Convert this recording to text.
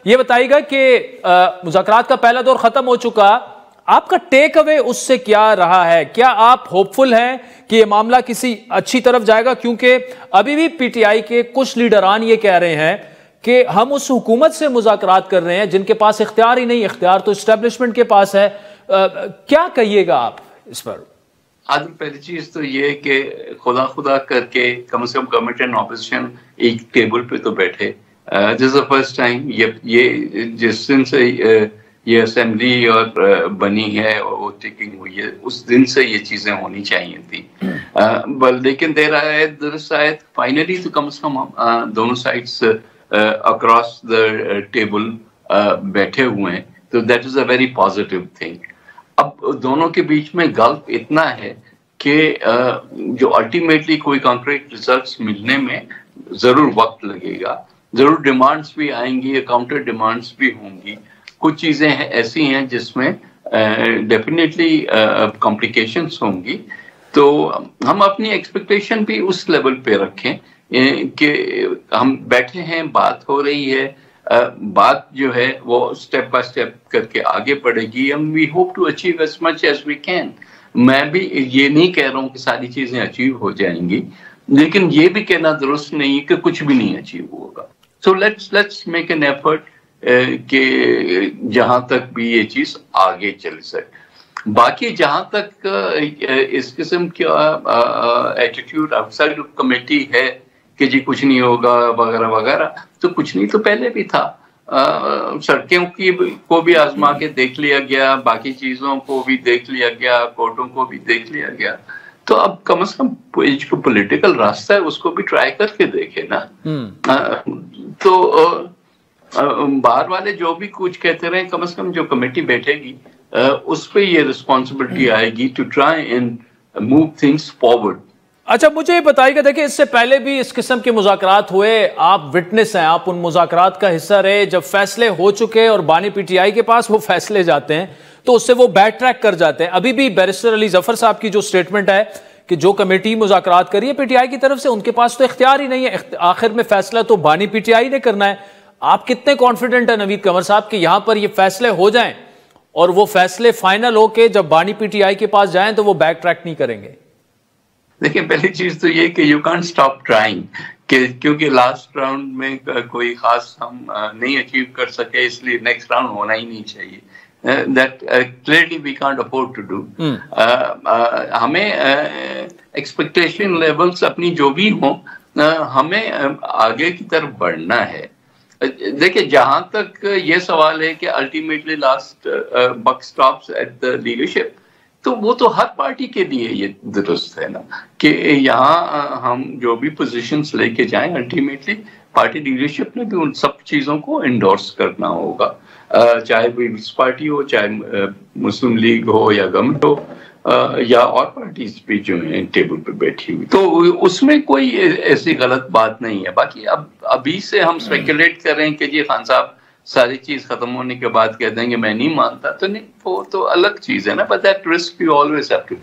ये बताइएगा कि मुज़ाकरात का पहला दौर खत्म हो चुका, आपका टेक अवे उससे क्या रहा है? क्या आप होपफुल हैं कि ये मामला किसी अच्छी तरफ जाएगा? क्योंकि अभी भी पीटीआई के कुछ लीडरान ये कह रहे हैं कि हम उस हुकूमत से मुज़ाकरात कर रहे हैं जिनके पास इख्तियार ही नहीं, इख्तियार तो इस्टेब्लिशमेंट के पास है। क्या कहिएगा आप इस पर? आदम, पहली चीज तो ये कि खुदा खुदा करके कम से कम गवर्नमेंट एंड ऑपोजिशन एक टेबल पे तो बैठे। This is the first time ये जिस दिन से ये असेंबली और बनी है और वो टेकिंग हुई है, उस दिन से ये चीजें होनी चाहिए थी। लेकिन देर आए दुरुस्त आए, फाइनली तो कम से कम दोनों साइड्स अक्रॉस द टेबल बैठे हुए हैं, तो that is a very positive thing. अब दोनों के बीच में गल्फ इतना है कि जो अल्टीमेटली कोई कॉन्क्रीट रिजल्ट्स मिलने में जरूर वक्त लगेगा, जरूर डिमांड्स भी आएंगी, काउंटर डिमांड्स भी होंगी। कुछ चीजें ऐसी हैं जिसमें डेफिनेटली कॉम्प्लिकेशंस होंगी। तो हम अपनी एक्सपेक्टेशन भी उस लेवल पे रखें कि हम बैठे हैं, बात हो रही है, बात जो है वो स्टेप बाय स्टेप करके आगे बढ़ेगी। And we hope to achieve as much as we can. मैं भी ये नहीं कह रहा हूँ कि सारी चीजें अचीव हो जाएंगी, लेकिन ये भी कहना दुरुस्त नहीं है कि कुछ भी नहीं अचीव होगा। So let's make an effort कि जहां तक भी ये चीज आगे चल सके। बाकी जहां तक इस किस्म का एटीट्यूड आउटसाइड कमेटी है कि जी कुछ नहीं होगा वगैरह वगैरह, तो कुछ नहीं तो पहले भी था। सड़कों को भी आजमा के देख लिया गया, बाकी चीजों को भी देख लिया गया, कोर्टों को भी देख लिया गया। तो अब कम से कम जो पॉलिटिकल रास्ता है उसको भी ट्राई करके देखे ना। तो बाहर वाले जो भी कुछ कहते रहे, कम से कम जो कमेटी बैठेगी उस पर ये रिस्पॉन्सिबिलिटी आएगी to try and move things forward. अच्छा, मुझे ये बताइएगा, देखिए इससे पहले भी इस किस्म के मुज़ाकरात हुए, आप विटनेस हैं, आप उन मुज़ाकरात का हिस्सा रहे। जब फैसले हो चुके और बानी पीटीआई के पास वो फैसले जाते हैं तो उससे वो बैक ट्रैक कर जाते हैं। अभी भी बैरिस्टर अली जफर साहब की जो स्टेटमेंट है कि जो कमेटी मुज़ाकरात करी है पीटीआई की तरफ से, उनके पास तो इख्तियार ही नहीं है, आखिर में फैसला तो बानी पीटीआई ने करना है। आप कितने कॉन्फिडेंट हैं नवीद कंवर साहब कि यहां पर ये फैसले हो जाएं और वो फैसले फाइनल हो के जब बानी पीटीआई के पास जाएं तो वो बैक ट्रैक नहीं करेंगे? देखिए, पहली चीज तो ये कि यू कांट स्टॉप ट्राइंग, क्योंकि लास्ट राउंड में कोई खास हम नहीं अचीव कर सके, इसलिए नेक्स्ट राउंड होना ही नहीं चाहिए। That clearly we can't afford to do. हमें एक्सपेक्टेशन लेवल्स अपनी जो भी हो, हमें आगे की तरफ बढ़ना है। देखिए, जहां तक ये सवाल है कि ultimately last buck stops at the leadership, तो वो तो हर पार्टी के लिए ये दुरुस्त है ना कि यहाँ हम जो भी पोजीशंस लेके जाएं, अल्टीमेटली पार्टी लीडरशिप ने भी उन सब चीजों को इंडोर्स करना होगा, चाहे पीपल्स पार्टी हो, चाहे मुस्लिम लीग हो या गवर्नमेंट हो, या और पार्टीज भी जो हैं टेबल पे बैठी हुई, तो उसमें कोई ऐसी गलत बात नहीं है। बाकी अब अभी से हम स्पेकुलेट कर रहे हैं कि जी खान साहब सारी चीज खत्म होने के बाद कह देंगे मैं नहीं मानता, तो नहीं, वो तो अलग चीज है ना, but that risk you always have to